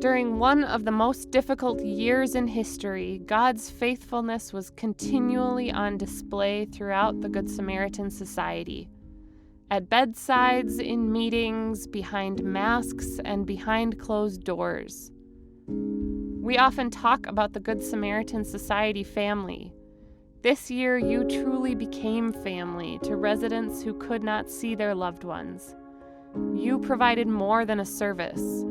During one of the most difficult years in history, God's faithfulness was continually on display throughout the Good Samaritan Society. At bedsides, in meetings, behind masks, and behind closed doors. We often talk about the Good Samaritan Society family. This year, you truly became family to residents who could not see their loved ones. You provided more than a service.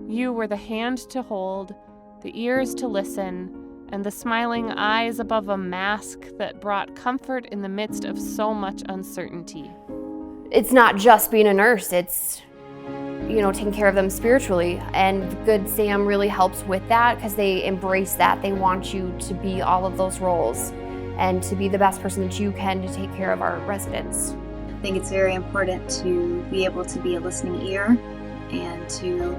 You were the hand to hold, the ears to listen, and the smiling eyes above a mask that brought comfort in the midst of so much uncertainty. It's not just being a nurse, it's, taking care of them spiritually. And Good Sam really helps with that because they embrace that. They want you to be all of those roles and to be the best person that you can to take care of our residents. I think it's very important to be able to be a listening ear and to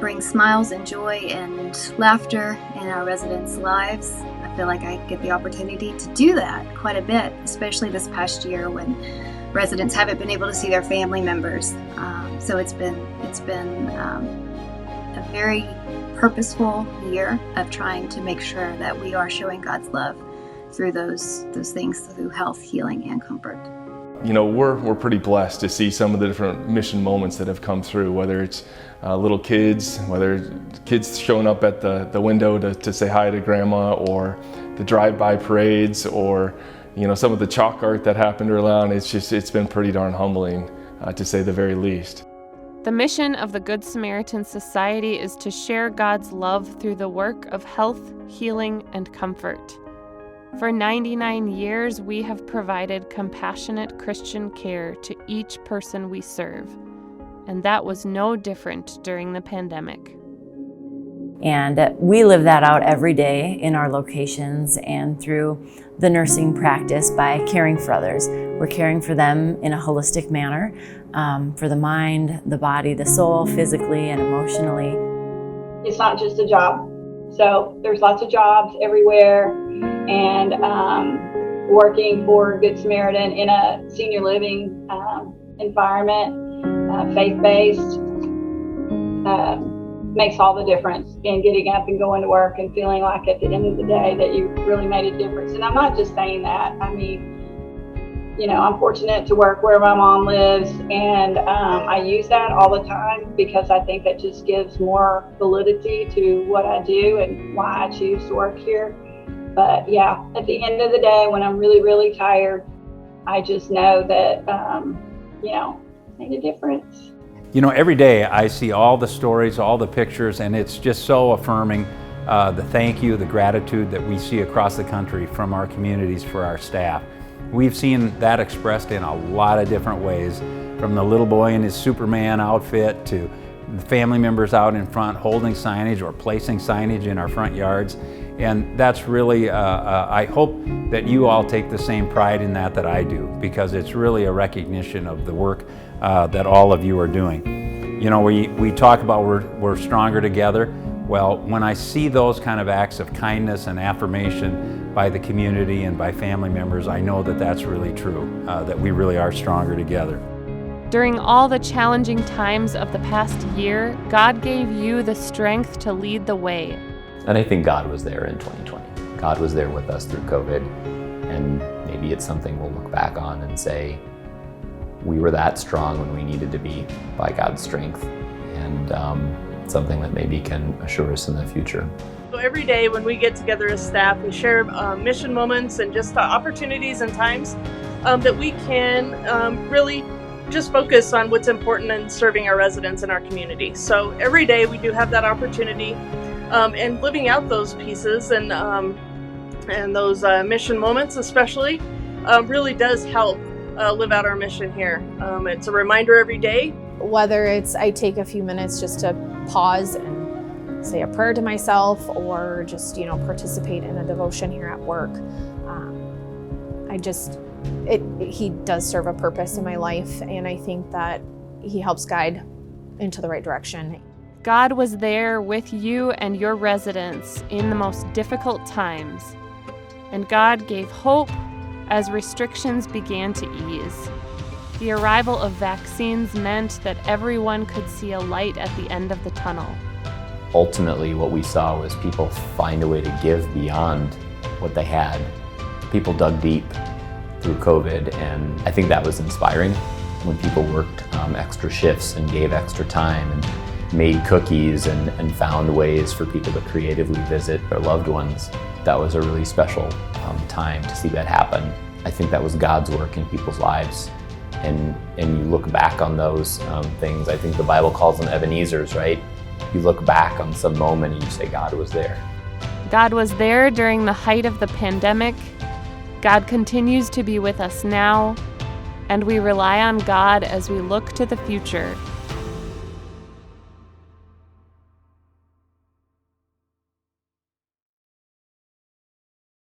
bring smiles and joy and laughter in our residents' lives. I feel like I get the opportunity to do that quite a bit, especially this past year when residents haven't been able to see their family members. So it's been a very purposeful year of trying to make sure that we are showing God's love through those things, through health, healing, and comfort. We're pretty blessed to see some of the different mission moments that have come through, whether it's little kids, whether kids showing up at the window to say hi to grandma, or the drive-by parades, or some of the chalk art that happened around. It's been pretty darn humbling, to say the very least. The mission of the Good Samaritan Society is to share God's love through the work of health, healing, and comfort. For 99 years, we have provided compassionate Christian care to each person we serve, and that was no different during the pandemic. And we live that out every day in our locations and through the nursing practice by caring for others. We're caring for them in a holistic manner, for the mind, the body, the soul, physically and emotionally. It's not just a job. So there's lots of jobs everywhere, and working for Good Samaritan in a senior living environment, faith-based, makes all the difference in getting up and going to work and feeling like at the end of the day that you really made a difference. And I'm not just saying that. I mean, I'm fortunate to work where my mom lives, and I use that all the time because I think that just gives more validity to what I do and why I choose to work here. But yeah, at the end of the day, when I'm really, really tired, I just know that, made a difference. Every day I see all the stories, all the pictures, and it's just so affirming. The thank you, the gratitude that we see across the country from our communities for our staff. We've seen that expressed in a lot of different ways, from the little boy in his Superman outfit to the family members out in front holding signage or placing signage in our front yards. And that's really, I hope that you all take the same pride in that I do, because it's really a recognition of the work that all of you are doing. We talk about we're stronger together. Well, when I see those kind of acts of kindness and affirmation by the community and by family members, I know that that's really true, that we really are stronger together. During all the challenging times of the past year, God gave you the strength to lead the way. And I think God was there in 2020. God was there with us through COVID, and maybe it's something we'll look back on and say, we were that strong when we needed to be by God's strength, and something that maybe can assure us in the future. So every day when we get together as staff, we share mission moments and just opportunities and times that we can really just focus on what's important in serving our residents in our community. So every day we do have that opportunity, and living out those pieces and those mission moments especially really does help live out our mission here. It's a reminder every day. Whether it's I take a few minutes just to pause and say a prayer to myself, or just participate in a devotion here at work. He does serve a purpose in my life, and I think that he helps guide into the right direction. God was there with you and your residents in the most difficult times, and God gave hope as restrictions began to ease. The arrival of vaccines meant that everyone could see a light at the end of the tunnel. Ultimately, what we saw was people find a way to give beyond what they had. People dug deep through COVID, and I think that was inspiring when people worked extra shifts and gave extra time and made cookies and found ways for people to creatively visit their loved ones. That was a really special time to see that happen. I think that was God's work in people's lives. And you look back on those things, I think the Bible calls them Ebenezer's, right? You look back on some moment and you say, God was there. God was there during the height of the pandemic. God continues to be with us now, and we rely on God as we look to the future